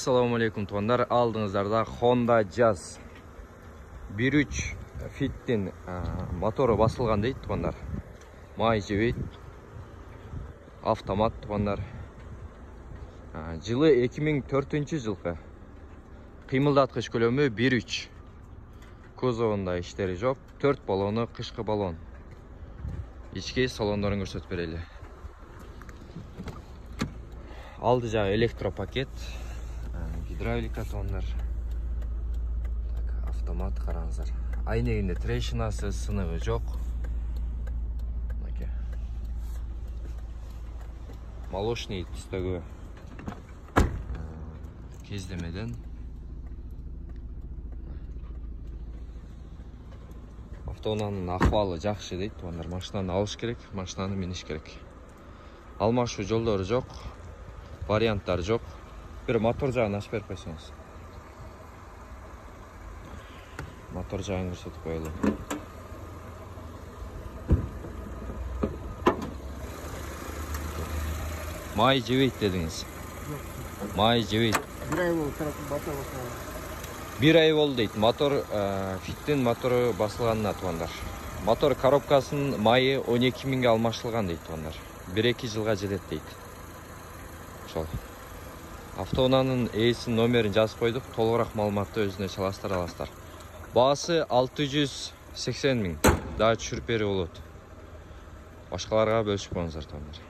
Assalamu alaikum tuğanlar, aldığınızlarda Honda Jazz 1.3 Fit'in motoru basılgan deydi tuğanlar. May jebeyt, автомат tuğanlar. Жылы 2004 жылғы. Кыймылдаткыч көлөмү 1.3. Кузовунда иштери жок, 4 баллону кышкы баллон. Ички салондорун көрсөтүп берели. Алды жагы электропакет, гидравлика туğanlar. Автомат караңыздар. Айнегинде трещинасы, сыныгы жок. Молочный түстөгү кездемеден. Автоунаанын акыбалы жакшы дейт туğanдар. Машинаны алыш керек, машинаны миниш керек. Алмашуу жолдору жок, варианттар жок. Bir motor жагын ачып берип койсоңуз. Motor жагын көрсөтүп коелу. May jebeyt dediniz. May jebeyt. Bir ay болду дейт. Мотор Fit'in мотору басылганына туğanдар. Мотор коробкасынын майы 12 миңге алмашылган дейт туğanдар. 1-2 жылга жетет дейт. Ошол. Автоунаанын ээсинин номерин жазып койдук. Толугураак маалыматты өзүнө чаластыра аласыздар. Баасы 680 миң. Дагы түшүрүп берүү болот. Башкаларга бөлүшүп коюңуздар туğanдар.